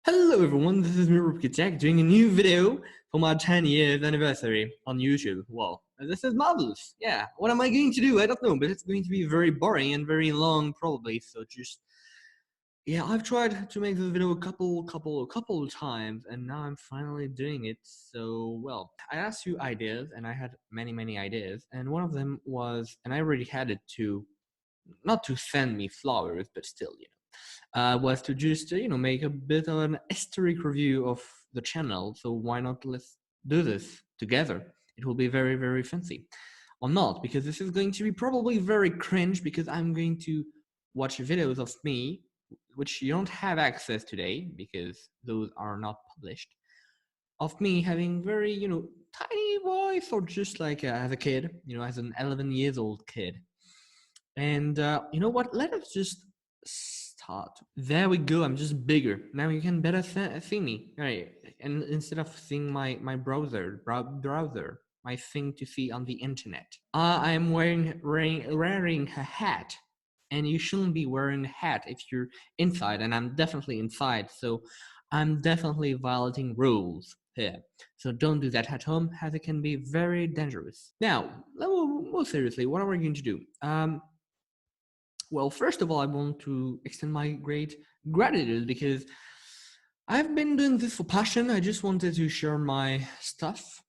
Hello everyone, this is me, Technic, doing a new video for my 10 years anniversary on YouTube. Well, this is marvelous. Yeah, what am I going to do? I don't know, but it's going to be very boring and very long probably, so yeah, I've tried to make this video a couple times, and now I'm finally doing it. So, well, I asked you ideas, and I had many ideas, and one of them was, and I already had it to, not to send me flowers, but still, was to just make a bit of an historic review of the channel. So why not let's do this together? It will be very fancy, or not, because this is going to be probably very cringe, because I'm going to watch videos of me which you don't have access today because those are not published, of me having very tiny voice, or just like as a kid, as an 11 years old kid. And you know what? Let us just start. There we go. I'm just bigger. Now you can better see me. Right. And instead of seeing my browser, my thing to see on the internet. I'm wearing a hat. And you shouldn't be wearing a hat if you're inside. And I'm definitely inside. So I'm definitely violating rules here. So don't do that at home, as it can be very dangerous. Now, more seriously, what are we going to do? Well, first of all, I want to extend my great gratitude, because I've been doing this for passion. I just wanted to share my stuff,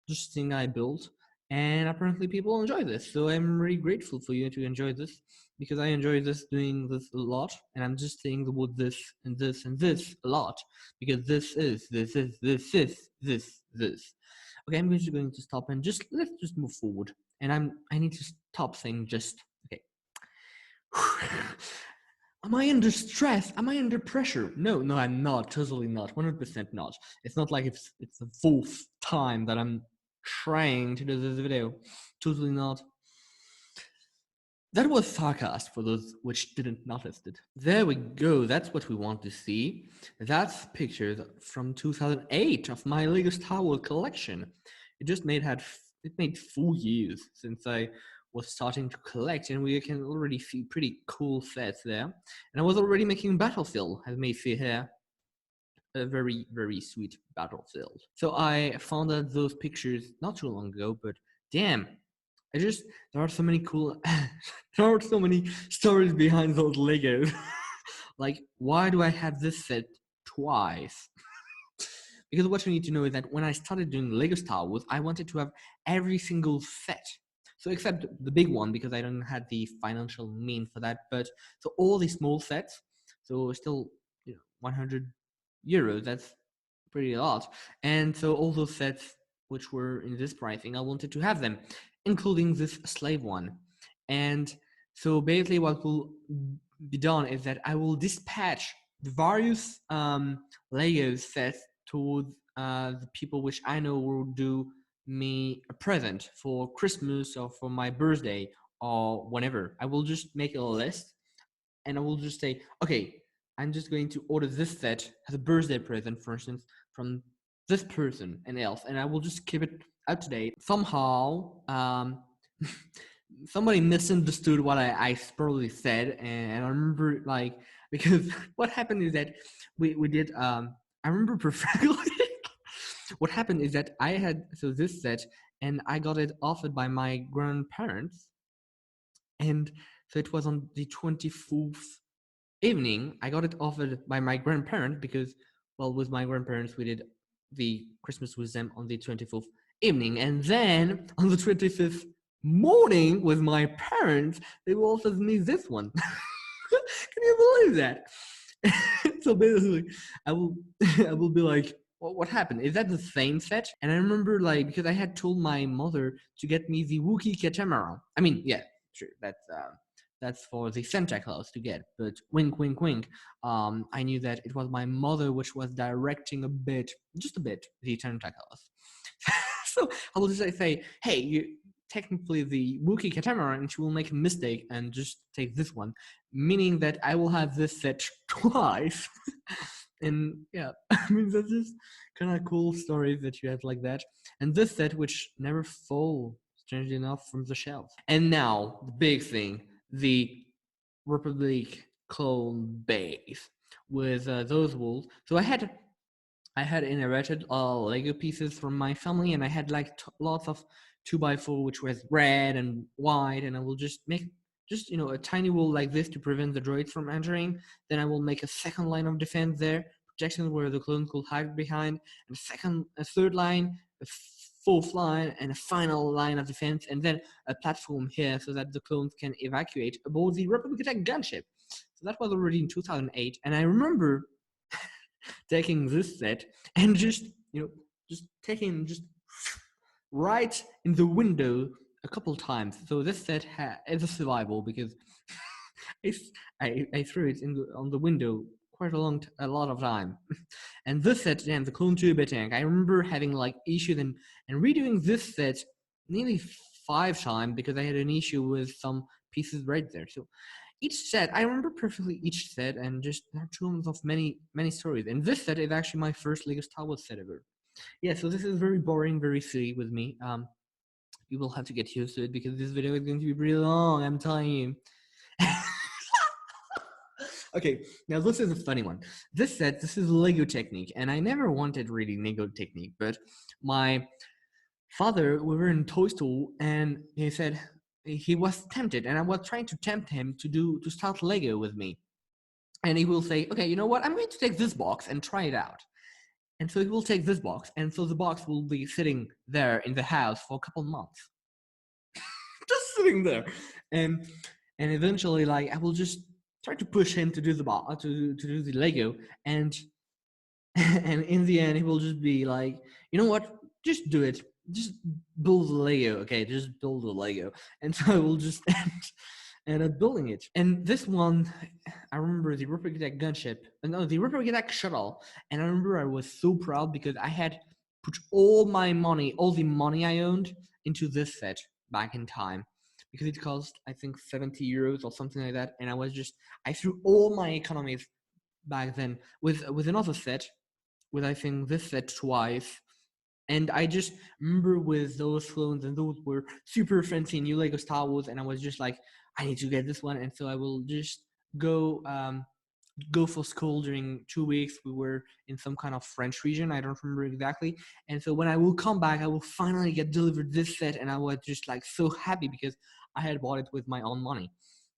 just thing I built, and apparently people enjoy this. So I'm really grateful for you to enjoy this, because I enjoy doing this a lot, and I'm just saying the word this and this and this a lot, because this. Okay, I'm just going to stop and let's just move forward. And I need to stop saying just. Okay. Am I under stress? Am I under pressure? No, I'm not. Totally not. 100% not. It's not like it's the fourth time that I'm trying to do this video. Totally not. That was sarcasm for those which didn't notice it. There we go. That's what we want to see. That's pictures from 2008 of my Lego Star Wars collection. It made 4 years since I was starting to collect, and we can already see pretty cool sets there. And I was already making Battlefield, as you may see here. A very sweet Battlefield. So I found out those pictures not too long ago, but damn, there are so many cool there are so many stories behind those Legos. Like, why do I have this set twice? Because what you need to know is that when I started doing Lego Star Wars, I wanted to have every single set. So except the big one, because I don't have the financial means for that. But so all the small sets, so still 100 euros, that's pretty a lot. And so all those sets which were in this pricing, I wanted to have them, including this slave one. And so basically what will be done is that I will dispatch the various Lego sets towards the people which I know will do me a present for Christmas or for my birthday or whenever. I will just make a list, and I will just say, okay, I'm just going to order this set as a birthday present, for instance, from this person and else, and I will just keep it up to date. Somehow, somebody misunderstood what I probably said, and I remember, like, because what happened is that we did I remember perfectly. What happened is that I had this set, and I got it offered by my grandparents, and so it was on the 24th evening. I got it offered by my grandparents because, well, with my grandparents, we did the Christmas with them on the 24th evening. And then on the 25th morning with my parents, they will offer me this one. Can you believe that? So basically, I will I will be like, what happened? Is that the same set? And I remember, like, because I had told my mother to get me the Wookiee catamaran. I mean, yeah, sure, that's for the Santa Claus to get, but wink, wink, wink. I knew that it was my mother which was directing just a bit, the Santa Claus. So I will just say, hey, you technically the Wookiee catamaran, and she will make a mistake and just take this one, meaning that I will have this set twice. And yeah, I mean, that's just kind of cool stories that you have like that. And this set which never fall, strangely enough, from the shelf. And now the big thing, the Republic clone base. with those walls. So I had inherited Lego pieces from my family, and I had like lots of 2x4, which was red and white, and I will just make just a tiny wall like this to prevent the droids from entering. Then I will make a second line of defense there, protection where the clones could hide behind, and a third line, a fourth line, and a final line of defense, and then a platform here so that the clones can evacuate aboard the Republic attack gunship. So that was already in 2008, and I remember taking this set and just taking just right in the window a couple times. So this set is a survival because I threw it on the window quite a lot of time. And this set, damn, the Clone Turbo tank, I remember having like issues and redoing this set nearly 5 times because I had an issue with some pieces right there. So each set, I remember perfectly each set, and just there are tons of many stories. And this set is actually my first Lego Star Wars set ever. Yeah, so this is very boring, very silly with me. You will have to get used to it because this video is going to be pretty long, I'm telling you. Okay, now this is a funny one. This is Lego Technic, and I never wanted really Lego Technic, but my father, we were in toy store, and he said he was tempted, and I was trying to tempt him to start Lego with me. And he will say, okay, you know what? I'm going to take this box and try it out. And so he will take this box, and so the box will be sitting there in the house for a couple months, just sitting there, and eventually, like, I will just try to push him to do the to do the Lego, and and in the end, he will just be like, you know what? Just do it. Just build the Lego, okay? Just build the Lego, and so I will just end up building it. And this one, I remember the Republic Attack gunship, no, the Republic Attack shuttle, and I remember I was so proud because I had put all my money, all the money I owned, into this set back in time because it cost, I think, 70 euros or something like that, and I threw all my economies back then with another set, with I think this set twice. And I just remember with those clones, and those were super fancy new Lego Star Wars, and I was just like, I need to get this one, and so I will just go for school during 2 weeks. We were in some kind of French region, I don't remember exactly. And so when I will come back, I will finally get delivered this set, and I was just like so happy because I had bought it with my own money,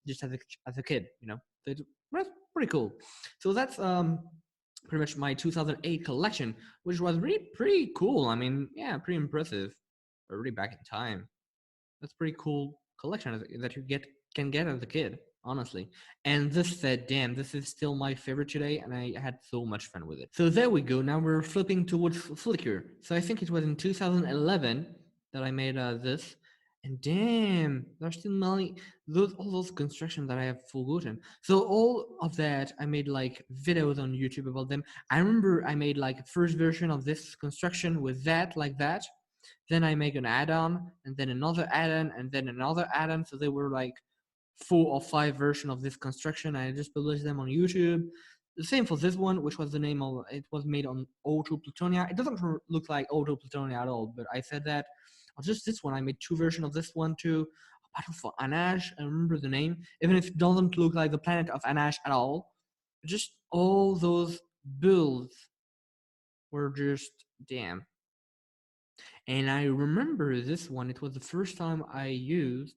just as a kid, So it was pretty cool. So that's pretty much my 2008 collection, which was really pretty cool. I mean, yeah, pretty impressive. Already back in time. That's pretty cool collection that you can get as a kid, honestly. And this said, damn, this is still my favorite today, and I had so much fun with it. So there we go. Now we're flipping towards Flickr. So I think it was in 2011 that I made this. And damn, there's still many all those constructions that I have forgotten. So all of that, I made like videos on YouTube about them. I remember I made like a first version of this construction with that, like that. Then I make an add-on, and then another add-on, and then another add-on. So they were like 4 or 5 versions of this construction. I just published them on YouTube. The same for this one, which was the name of it was made on Auto Plutonia. It doesn't look like Auto Plutonia at all, but I said that. Or just this one, I made 2 versions of this one too. A battle for Anash, I remember the name, even if it doesn't look like the planet of Anash at all. Just all those builds were just damn. And I remember this one. It was the first time I used.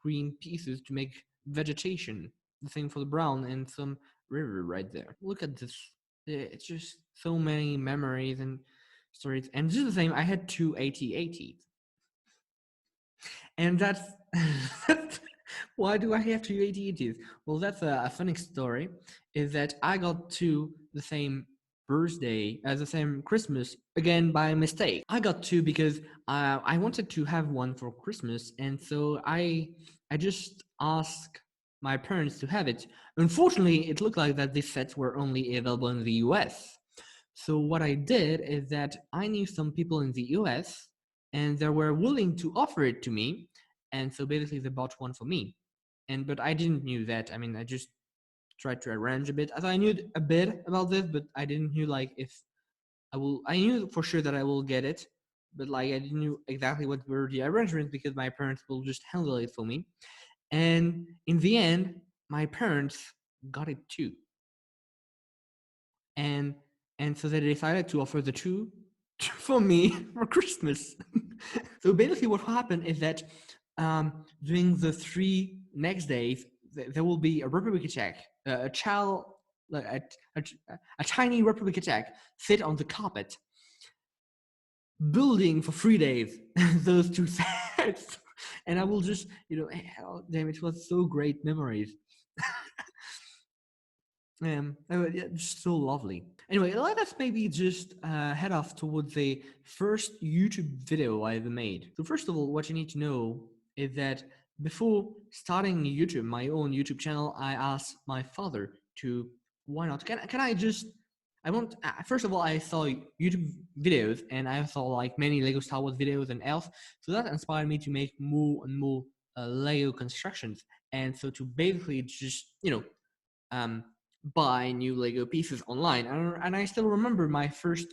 Green pieces to make vegetation. The same for the brown and some river right there. Look at this. It's just so many memories and stories. And just the same, I had 2 AT-ATs. And that's why do I have 2 AT-ATs? Well, that's a funny story. Is that I got 2 the same birthday as the same Christmas again by mistake. I got 2 because I wanted to have one for Christmas, and so I just asked my parents to have it. Unfortunately, it looked like that these sets were only available in the US. So what I did is that I knew some people in the US, and they were willing to offer it to me, and so basically they bought one for me. But I didn't knew that. I mean, I just tried to arrange a bit. As I knew a bit about this, but I didn't know like if I knew for sure that I will get it, but like I didn't know exactly what were the arrangements because my parents will just handle it for me. And in the end, my parents got it too. And so they decided to offer the two for me for Christmas. So basically, what happened is that during the 3 next days, there will be a Republic attack, a child, like a tiny Republic attack, sit on the carpet, building for 3 days those two sets, and I will just, oh, damn, it was so great memories. Yeah, just so lovely. Anyway, let us maybe just head off towards the first YouTube video I ever made. So first of all, what you need to know is that before starting YouTube, my own YouTube channel, I asked my father to, why not? Can I just, I want, first of all, I saw YouTube videos and I saw like many Lego Star Wars videos and else. So that inspired me to make more and more Lego constructions. And so to basically just, um, buy new Lego pieces online. And I still remember my first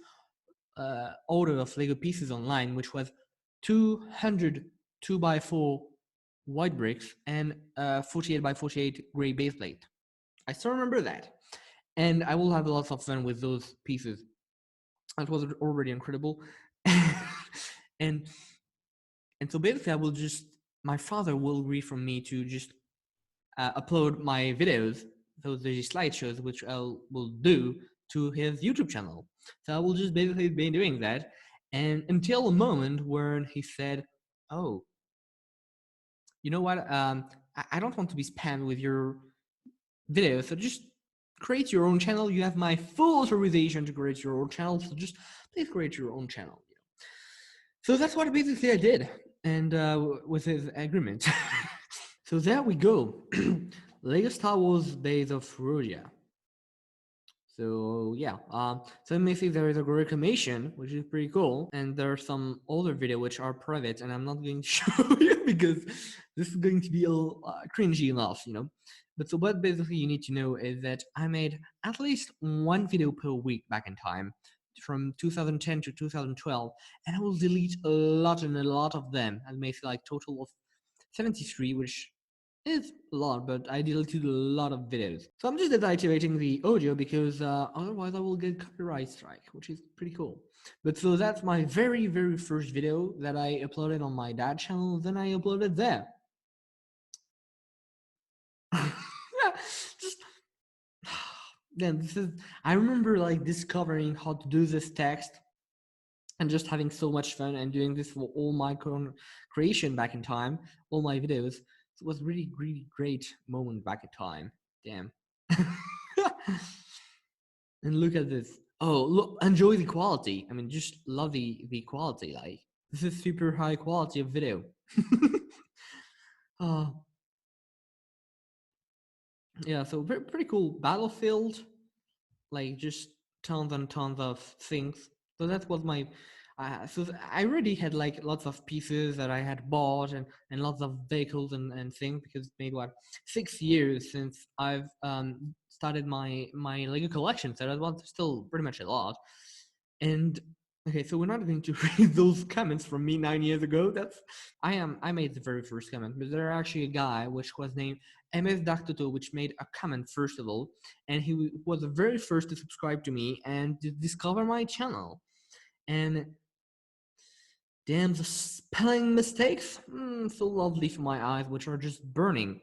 order of Lego pieces online, which was 200 2x4 white bricks and 48x48 gray base plate. I still remember that. And I will have lots of fun with those pieces. That was already incredible. and so basically I will just, my father will agree from me to just upload my videos, those slideshows, which I will do to his YouTube channel. So I will just basically be doing that, and until a moment when he said, "Oh, you know what? I don't want to be spammed with your videos, so just create your own channel. You have my full authorization to create your own channel, so just please create your own channel." So that's what basically I did, and with his agreement. So there we go. Lego Star Wars Days of Rugia. So yeah, so you may see there is a reclamation, which is pretty cool, and there are some older video which are private, and I'm not going to show you because this is going to be a little cringy enough, But so what basically you need to know is that I made at least one video per week back in time, from 2010 to 2012, and I will delete a lot of them. I may see like total of 73, which is a lot, but I deleted a lot of videos. So I'm just deactivating the audio because otherwise I will get copyright strike, which is pretty cool. But so that's my very, very first video that I uploaded on my dad's channel. Then I uploaded there. Yeah, just then this is, I remember like discovering how to do this text and just having so much fun and doing this for all my creation back in time, all my videos. It was really, really great moment back in time. Damn. And look at this. Oh, look, enjoy the quality. I mean, just love the quality. Like, this is super high quality of video. uh, yeah, so pretty cool battlefield. Like, just tons and tons of things. So that was my so I already had like lots of pieces that I had bought, and lots of vehicles and things, because it made what, 6 years since I've started my Lego collection, so that was still pretty much a lot. And okay, so we're not going to read those comments from me 9 years ago. That's I made the very first comment, but there are actually a guy which was named MS Daktoto, which made a comment first of all, and he was the very first to subscribe to me and to discover my channel. And damn, the spelling mistakes, so lovely for my eyes, which are just burning.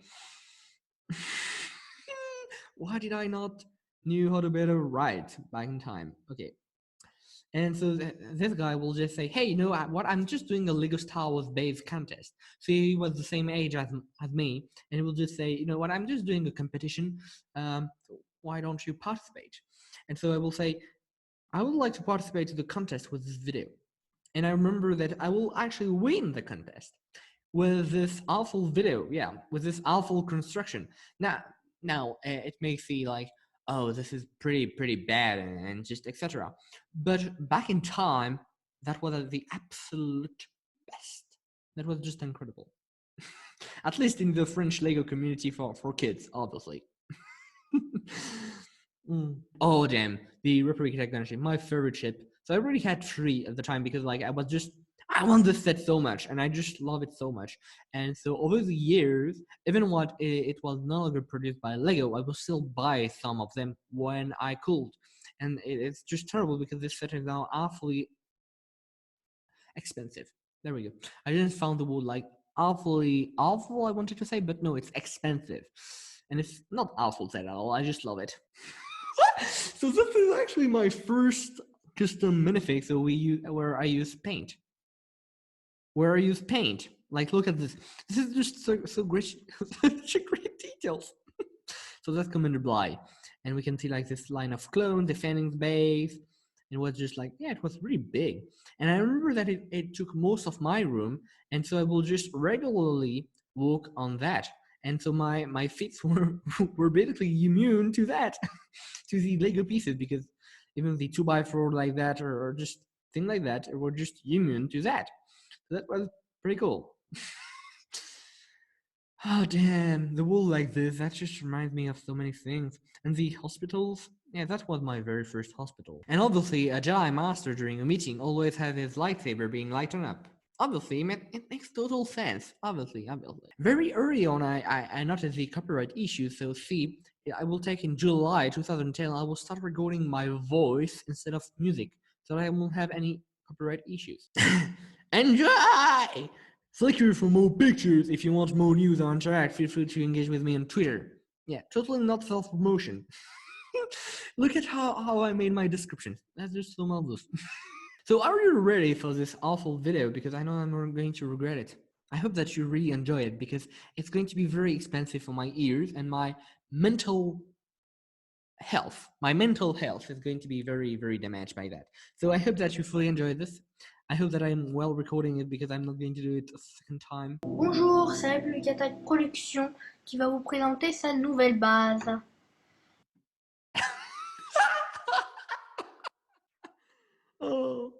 Why did I not knew how to better write back in time? Okay. And so this guy will just say, "Hey, what? I'm just doing a Lego Star Wars based contest." So he was the same age as me, and he will just say, "You know what? I'm just doing a competition. So why don't you participate?" And so I will say, "I would like to participate to the contest with this video." And I remember that I will actually win the contest with this awful video. Yeah, with this awful construction. Now it may feel like, oh, this is pretty bad and just etc. But back in time, that was the absolute best. That was just incredible. At least in the French Lego community for kids, obviously. Oh damn, the Republic Technic, my favorite ship. So I already had 3 at the time because like I I want this set so much, and I just love it so much. And so over the years, even what it was no longer produced by Lego, I will still buy some of them when I could. And it's just terrible because this set is now awfully expensive. There we go. I just found the word like awfully awful, I wanted to say, but no, it's expensive. And it's not awful set at all. I just love it. So this is actually my first custom minifig. So where I use paint. Where I use paint. Like, look at this. This is just so great, such great details. So that's Commander Bly, and we can see like this line of clones defending the base. It was just like, yeah, it was really big. And I remember that it took most of my room, and so I will just regularly walk on that. And so my feet were basically immune to that, to the Lego pieces, because even the 2x4 like that or just thing like that were just immune to that. So that was pretty cool. Oh damn, the wool like this, that just reminds me of so many things. And the hospitals, yeah, that was my very first hospital. And obviously, a Jedi Master during a meeting always has his lightsaber being lighted up. Obviously, it makes total sense. Obviously. Very early on, I noticed the copyright issue, so see, I will take in July 2010, I will start recording my voice instead of music, so I won't have any copyright issues. Enjoy! Click here for more pictures. If you want more news on Interact, feel free to engage with me on Twitter. Yeah, totally not self-promotion. Look at how I made my description. That's just so marvelous. So are you ready for this awful video? Because I know I'm not going to regret it. I hope that you really enjoy it, because it's going to be very expensive for my ears, and my mental health. My mental health is going to be very, very damaged by that. So I hope that you fully enjoyed this. I hope that I'm well recording it, because I'm not going to do it a second time. Bonjour, c'est la Technic Production qui va vous présenter sa nouvelle base. Oh.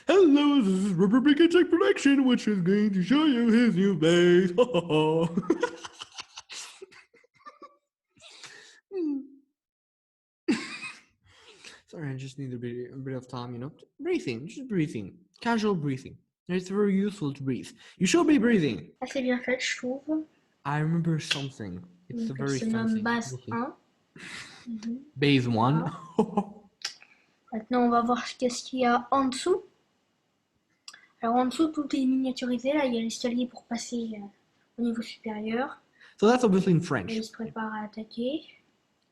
Hello, this is Republican Tech Production, which is going to show you his new base. Sorry, I just need a bit of time, breathing, just breathing, casual breathing. It's very useful to breathe. You should be breathing. Assez bien fait, je trouve. I remember something. It's Donc, a very fancy. base 1. Base 1. Maintenant, on va voir qu'est-ce qu'il y a en dessous. Alors, en dessous, tout est miniaturisé. Là, il y a l'escalier pour passer au niveau supérieur. So that's obviously in French. Et il se prépare à attaquer.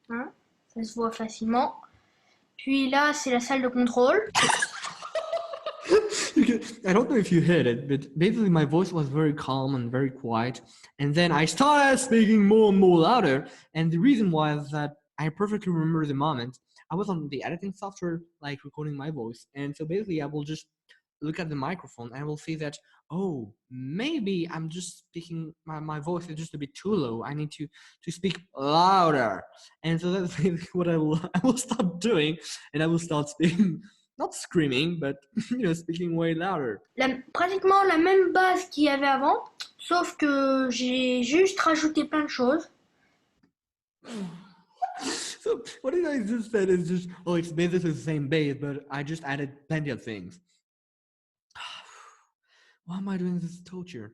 Hein, ça se voit facilement. Puis là, c'est la salle de contrôle. I don't know if you heard it, but basically my voice was very calm and very quiet. And then I started speaking more and more louder. And the reason was that I perfectly remember the moment. I was on the editing software, like recording my voice. And so basically I will just look at the microphone and I will see that, oh, maybe I'm just speaking, my voice is just a bit too low. I need to speak louder. And so that's basically what I will stop doing. And I will start speaking, not screaming, but speaking way louder. Pratiquement la même base qu'il y avait avant, sauf que j'ai juste rajouté plein de choses. So what did I just said is just, oh, it's basically the same base, but I just added plenty of things. Why am I doing this torture?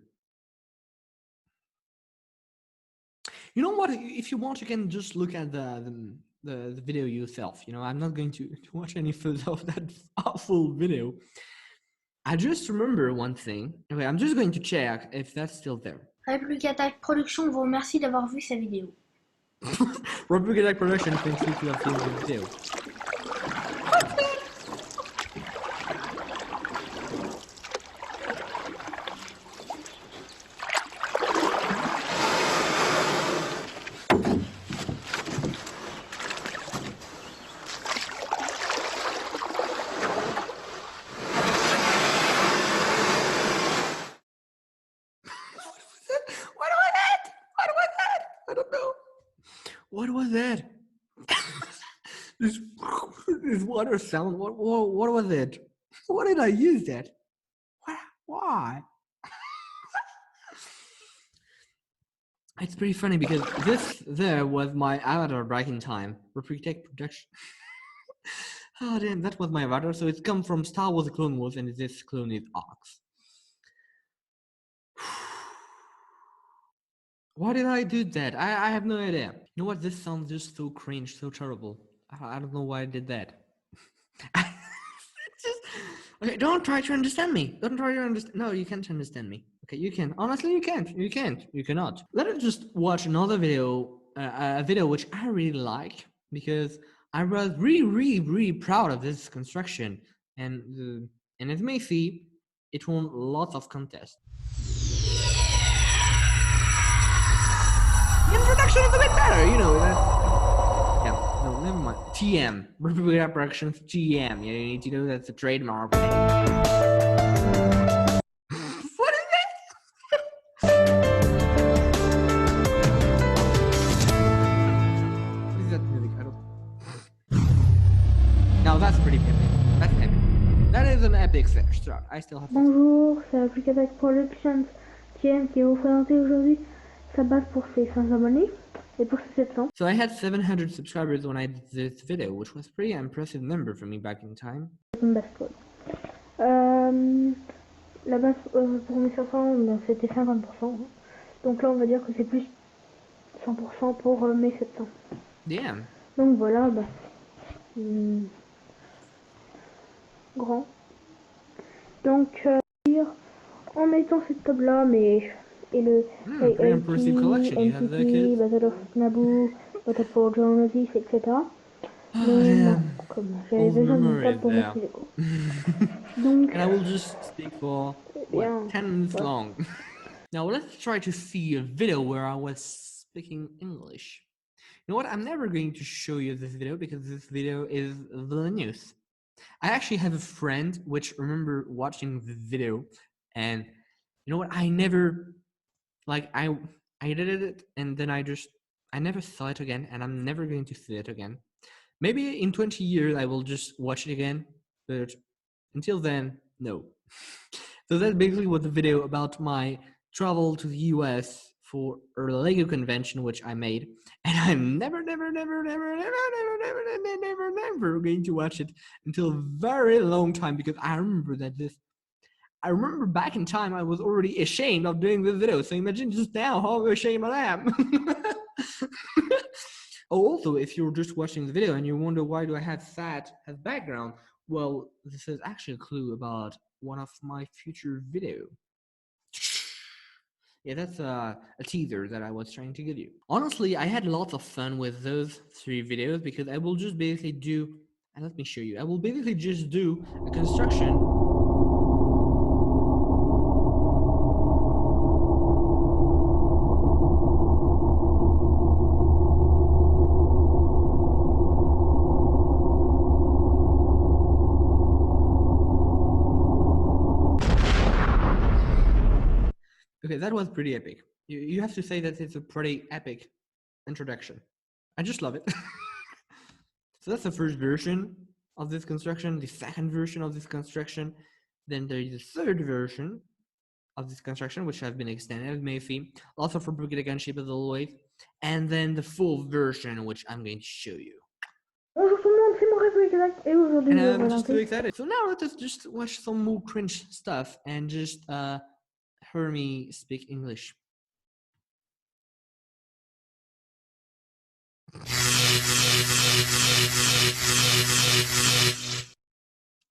You know what? If you want, you can just look at the video yourself. I'm not going to watch any further of that awful video. I just remember one thing. Okay, I'm just going to check if that's still there. Republic Attack Production vous remercie d'avoir vu sa vidéo. Republic Attack Production thanks you to have seen the video. What was that? this water sound. What was it? What did I use that? Why? It's pretty funny because there was my avatar back in time. Tech Production. Oh damn, that was my avatar. So it's come from Star Wars: The Clone Wars, and this clone is Ox. Why did I do that? I have no idea. You know what? This sounds just so cringe, so terrible. I don't know why I did that. It's just okay. Don't try to understand me. Don't try to understand. No, you can't understand me. Okay, you can. Honestly, you can't. You can't. You cannot. Let us just watch another video. A video which I really like because I was really proud of this construction, and as you may see, it won lots of contests. The introduction is a bit better, you know. Yeah, no, never mind. TM, Republic Productions GM. Yeah, you need to know that's a trademark. What is that? What is that music? I don't. Now that's pretty epic. That's epic. That is an epic start. I still have. Bonjour, c'est Applicatek Productions TM qui va vous présenter aujourd'hui sa base pour ses 500 abonnés et pour ses 700. So I had 700 subscribers when I did this video, which was a pretty impressive number for me back in time. C'est une base code. La base pour mes 500, c'était 50%. Hein. Donc là, on va dire que c'est plus 100% pour mes 700. Yeah. Donc voilà, bah, grand. Donc, en mettant cette table-là, mais et le NTT, Battle of Naboo, Battle for Genesis, etc. Mais non, comme j'avais besoin d'une table pour mettre les Lego. Donc, and I will just speak for what, 10 minutes long. Now let's try to see a video where I was speaking English. You know what? I'm never going to show you this video because this video is villainous. I actually have a friend which remember watching the video, and you know what? I never, like, I did it, and then I never saw it again, and I'm never going to see it again. Maybe in 20 years I will just watch it again, but until then, no. So that basically was the video about my travel to the US for a Lego convention which I made, and I'm never going to watch it until a very long time because I remember back in time I was already ashamed of doing this video, so imagine just now how ashamed I am. Oh, also, if you're just watching the video and you wonder why do I have that as background, well, this is actually a clue about one of my future video. Yeah, that's a teaser that I was trying to give you. Honestly, I had lots of fun with those 3 videos because I will just basically do, and let me show you, I will basically just do a construction. Okay, that was pretty epic. You have to say that it's a pretty epic introduction. I just love it. So that's the first version of this construction, the second version of this construction. Then there is the third version of this construction, which has been extended, maybe. Lots of Republic gunship as always. And then the full version, which I'm going to show you. Bonjour tout le monde, c'est mon Republic Exact et aujourd'hui And je vais I'm just présenter. too excited. So now let us just watch some more cringe stuff and just hear me speak English.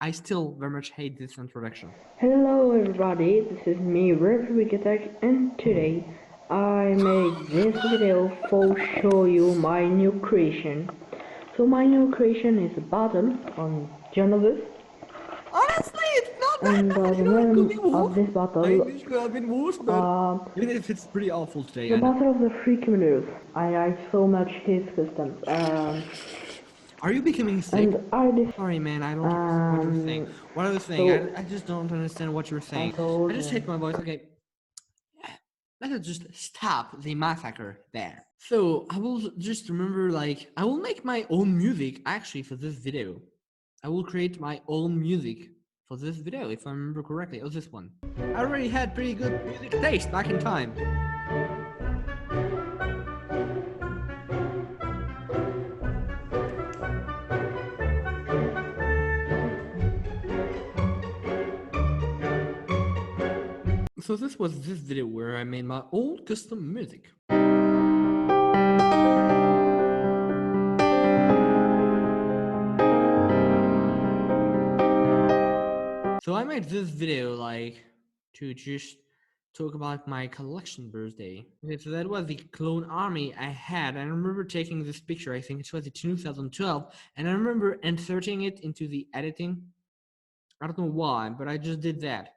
I still very much hate this introduction. Hello everybody, this is me, Republic Attack, and today I made this video for show you my new creation. So my new creation is a battle on Genesis. Honestly, it's not that And bad. the name of this battle, This could have been worse, but even if it's pretty awful today. the Battle of the Three Commanders. I like so much his customs. Are you becoming sick? And Sorry, man, I don't understand what you're saying. What I was saying, so I just don't understand what you're saying. I just hate my voice. Okay, let us just stop the massacre there. So I will just remember, like, I will make my own music actually for this video. I will create my own music for this video, if I remember correctly. Oh, this one. I already had pretty good music taste back in time. So this was this video where I made my own custom music. So I made this video like to just talk about my collection birthday. Okay, so that was the clone army I had. I remember taking this picture, I think it was in 2012, and I remember inserting it into the editing. I don't know why, but I just did that.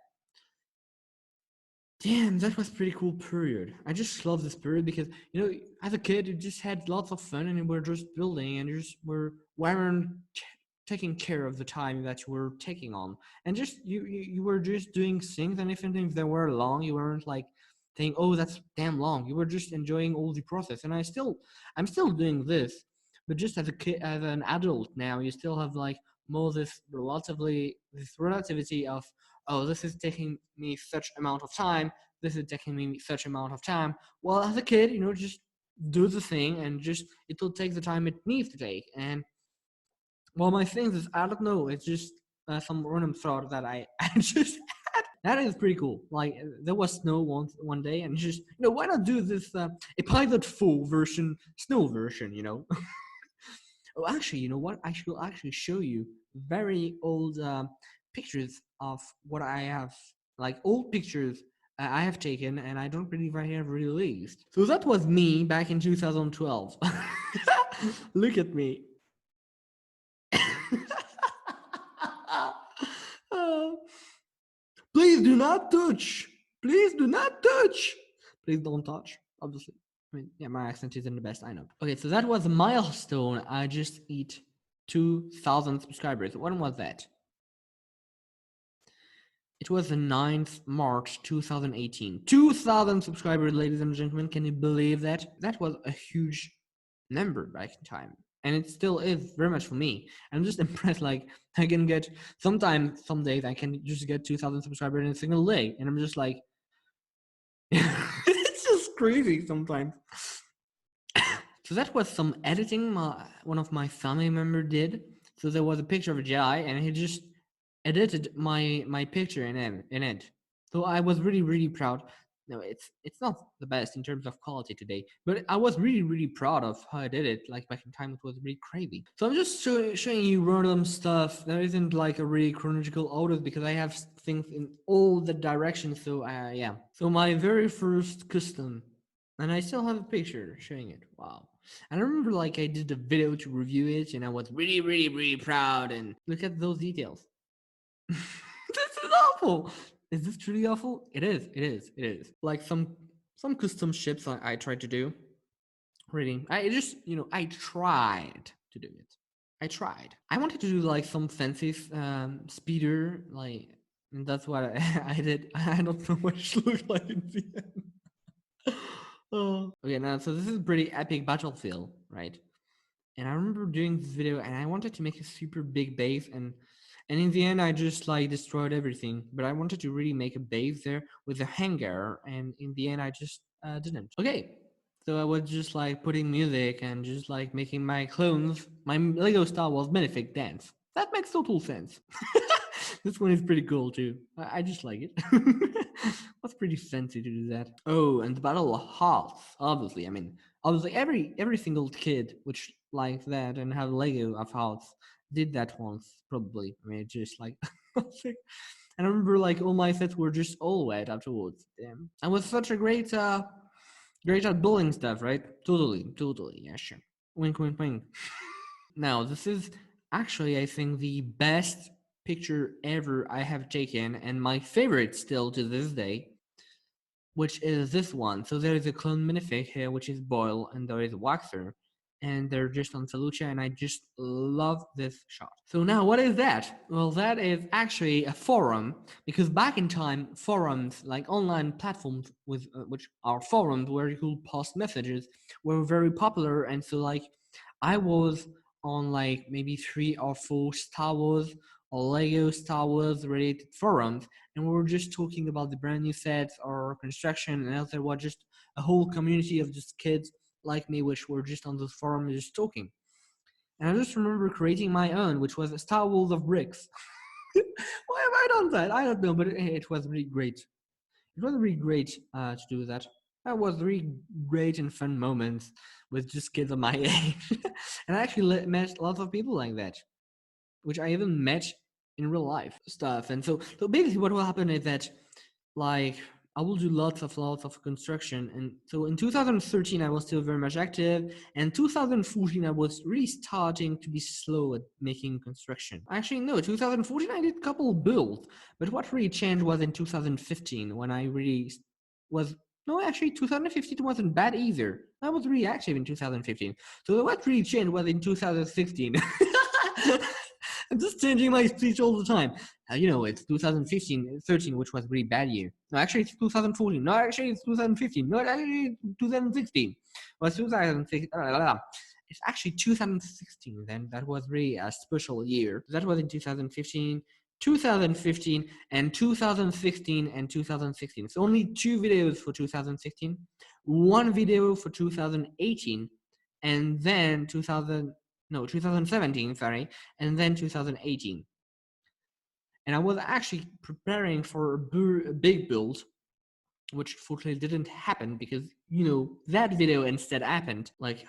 Damn, that was pretty cool period. I just love this period because, you know, as a kid, you just had lots of fun and you were just building and you just weren't taking care of the time that you were taking on. And just, you were just doing things, and even if they were long, you weren't like saying, oh, that's damn long. You were just enjoying all the process. And I'm still doing this, but just as a kid, as an adult now, you still have like more this relativity of, oh, this is taking me such amount of time, this is taking me such amount of time. Well, as a kid, you know, just do the thing and just it'll take the time it needs to take. And well, my thing is, I don't know, it's just some random thought that I just had. That is pretty cool. Like there was snow one day, and just, you know, why not do this a pilot full version, snow version, you know? Oh, actually, you know what? I should actually show you very old pictures of what I have, like old pictures I have taken, and I don't believe I have released. So that was me back in 2012. Look at me. Uh, please do not touch. Please do not touch. Please don't touch, obviously. I mean, yeah, my accent isn't the best, I know. Okay, so that was a milestone. I just hit 2,000 subscribers. When was that? It was the 9th March 2018. 2,000 subscribers, ladies and gentlemen. Can you believe that? That was a huge number back in time. And it still is very much for me. I'm just impressed. Like, I can get some days, I can just get 2,000 subscribers in a single day. And I'm just like, it's just crazy sometimes. So that was some editing one of my family member did. So there was a picture of a guy, and he just edited my picture in it. So I was really proud. No, it's not the best in terms of quality today, but I was really proud of how I did it. Like back in time, it was really crazy. So I'm just showing you random stuff. There isn't like a really chronological order because I have things in all the directions. So yeah. So my very first custom, and I still have a picture showing it. Wow. And I remember like I did a video to review it, and I was really proud. And look at those details. This is awful. Is this truly awful? It is. It is. It is. Like some custom ships I tried to do. Really, I just, you know, I tried to do it. I tried. I wanted to do like some fancy speeder, like, and that's what I did. I don't know what it looked like in the end. Oh. Okay, now so this is a pretty epic battlefield, right? And I remember doing this video, and I wanted to make a super big base, and in the end I just like destroyed everything. But I wanted to really make a base there with a hangar, and in the end I just didn't. Okay, so I was just like putting music and just like making my clones, my Lego Star Wars Benefic dance. That makes total sense. This one is pretty cool too. I just like it. That's pretty fancy to do that. Oh, and the Battle of Hearts, obviously. I mean, obviously every single kid which likes that and have Lego of Hearts did that once, probably. I mean, just like, and I remember like all my sets were just all wet afterwards. Damn, I was such a great at building stuff, right? Totally, yeah, sure. Wink, wink, wink. Now, this is actually, I think, the best picture ever I have taken, and my favorite still to this day, which is this one. So there is a clone minifig here, which is Boyle, and there is Waxer, and they're just on Felucia, and I just love this shot. So now, what is that? Well, that is actually a forum, because back in time, forums, like online platforms with which are forums where you could post messages, were very popular, and so like I was on like maybe 3 or 4 Star Wars or Lego Star Wars related forums, and we were just talking about the brand new sets or construction, and there was just a whole community of just kids like me, which were just on those forums just talking. And I just remember creating my own, which was a Star Wars of bricks. Why have I done that? I don't know, but it was really great. It was really great to do that. That was really great and fun moments with just kids of my age. And I actually met lots of people like that, which I even met in real life stuff. And so basically what will happen is that, like, I will do lots of construction. And so in 2013 I was still very much active, and 2014 I was really starting to be slow at making construction. Actually no, 2014 I did a couple builds, but what really changed was in 2015 when I really was, no, actually 2015 wasn't bad either. I was really active in 2015. So what really changed was in 2016. I'm just changing my speech all the time. It's 2015, 13, which was a really bad year. No, actually, it's 2014. No, actually, it's 2015. No, actually, it's 2016. Well, 2016. It's actually 2016 then. That was really a special year. That was in 2015. 2015 and 2016 and 2016. So only 2 videos for 2016, 1 video for 2018, and then 2017, sorry, and then 2018. And I was actually preparing for a big build, which fortunately didn't happen because, that video instead happened. Like,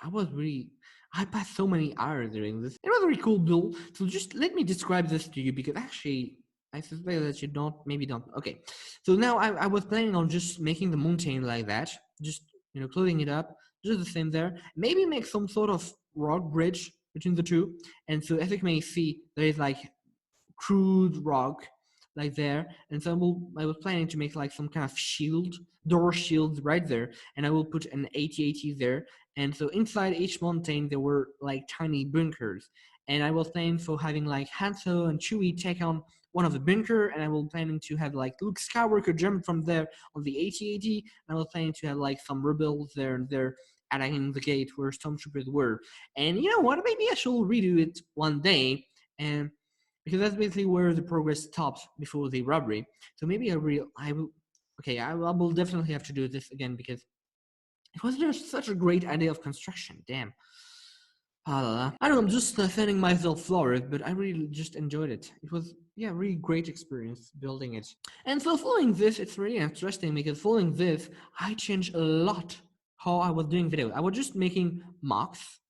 I passed so many hours doing this. It was a really cool build. So just let me describe this to you, because actually, I suspect that you maybe don't. Okay. So now I was planning on just making the mountain like that, just, closing it up, just the same there. Maybe make some sort of rock bridge between the two. And so as you may see, there is like crude rock like there, and so I was planning to make like some kind of door shield right there, and I will put an AT-AT there. And so inside each mountain there were like tiny bunkers, and I was planning for having like Hanzo and Chewie take on one of the bunker, and I was planning to have like Luke Skywalker jump from there on the AT-AT, and I was planning to have like some rebels there and there attacking the gate where stormtroopers were. And you know what, maybe I should redo it one day, and because that's basically where the progress stops before the robbery. So maybe I will definitely have to do this again, because it was just such a great idea of construction. Damn. I don't know, I'm just fanning myself flowers, but I really just enjoyed it. It was, yeah, really great experience building it. And so following this, it's really interesting, because following this, I changed a lot how I was doing videos. I was just making mocks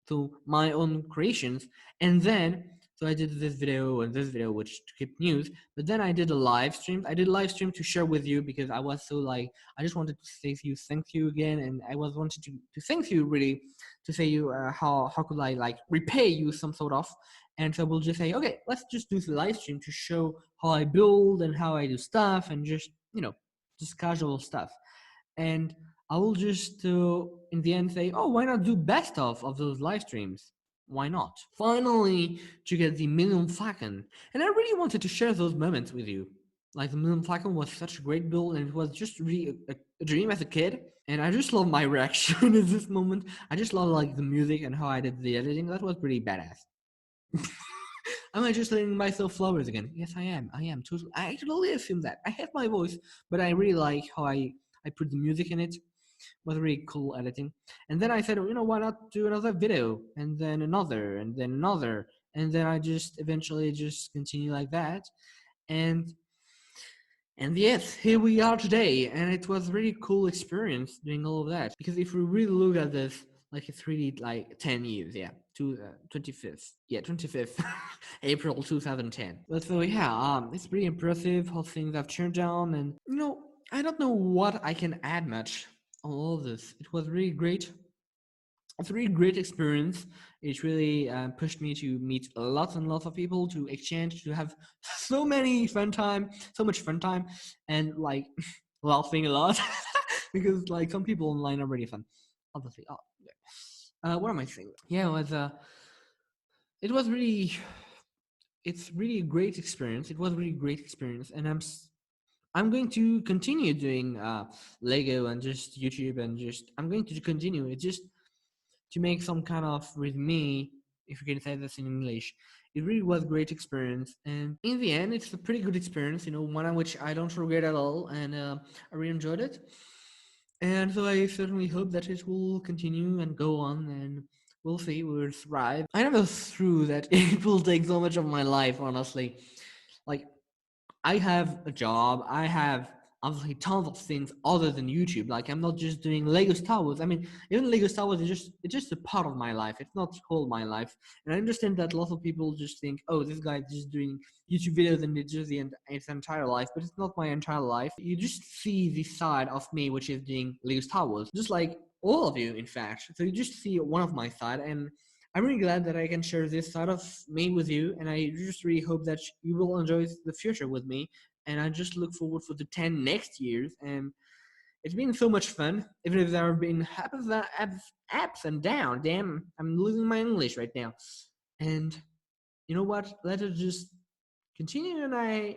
to my own creations, and then so I did this video and this video, which to keep news. But then I did a live stream. I did a live stream to share with you, because I was so like, I just wanted to say to you thank you again, and I was wanted to thank you really, to say you how could I like repay you some sort of. And so we'll just say, okay, let's just do the live stream to show how I build and how I do stuff, and just just casual stuff. And I will just in the end say, oh, why not do best of those live streams? Why not? Finally, to get the Million Falcon. And I really wanted to share those moments with you. Like, the Million Falcon was such a great build, and it was just really a dream as a kid. And I just love my reaction at this moment. I just love like the music and how I did the editing. That was pretty badass. Am I just letting myself flowers again? Yes, I am. I am. I actually assume that. I have my voice, but I really like how I put the music in it. Was really cool editing. And then I said, why not do another video, and then another, and then another, and then I just eventually just continue like that. And yes, here we are today, and it was a really cool experience doing all of that. Because if we really look at this, like, it's really like 10 years, yeah, 25th April 2010. But so yeah, it's pretty impressive how things have turned down, and I don't know what I can add much on all of this. It was really great. It's a really great experience. It really pushed me to meet lots and lots of people, to exchange, to have so much fun time, and like laughing a lot because like some people online are really fun. Obviously, oh, yeah. What am I saying? Yeah, it was really, it's really a great experience. It was a really great experience, and I'm going to continue doing Lego and just YouTube, and just I'm going to continue it just to make some kind of with me, if you can say this in English. It really was a great experience, and in the end, it's a pretty good experience. One on which I don't regret at all, and I really enjoyed it. And so I certainly hope that it will continue and go on, and we'll see, we'll thrive. I never threw that it will take so much of my life, honestly. Like, I have a job, I have obviously tons of things other than YouTube. Like I'm not just doing Lego Star Wars. I mean, even Lego Star Wars is just a part of my life. It's not whole my life. And I understand that a lot of people just think, oh, this guy is just doing YouTube videos and it's just his entire life, but it's not my entire life. You just see the side of me which is doing Lego Star Wars, just like all of you, in fact. So you just see one of my side, and I'm really glad that I can share this side of me with you, and I just really hope that you will enjoy the future with me. And I just look forward for the 10 next years. And it's been so much fun, even if there have been ups and downs. Damn, I'm losing my English right now. And you know what? Let us just continue. And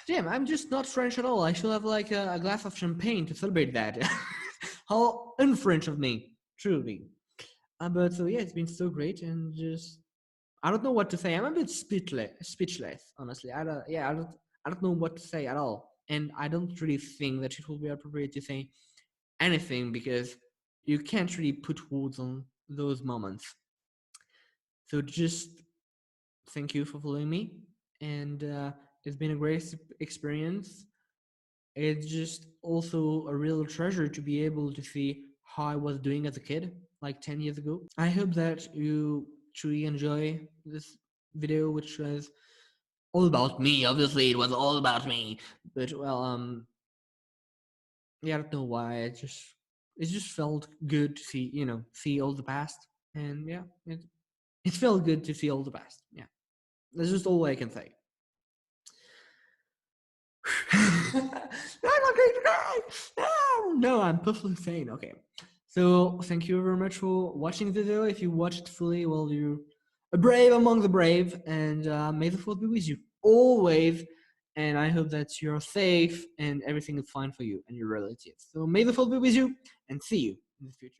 damn, I'm just not French at all. I should have like a glass of champagne to celebrate that. How un-French of me, truly. But so yeah, it's been so great, and just I don't know what to say. I'm a bit speechless, honestly. I don't know what to say at all, and I don't really think that it will be appropriate to say anything because you can't really put words on those moments. So just thank you for following me, and it's been a great experience. It's just also a real treasure to be able to see how I was doing as a kid, like 10 years ago. I hope that you truly enjoy this video, which was all about me. Obviously, it was all about me. But well, yeah, I don't know why. It just felt good to see, see all the past, and yeah, it felt good to see all the past. Yeah, that's just all I can say. I'm not going to cry. No, I'm perfectly sane. Okay. So thank you very much for watching the video. If you watched fully, well, you're a brave among the brave, and may the force be with you always. And I hope that you're safe and everything is fine for you and your relatives. So may the force be with you, and see you in the future.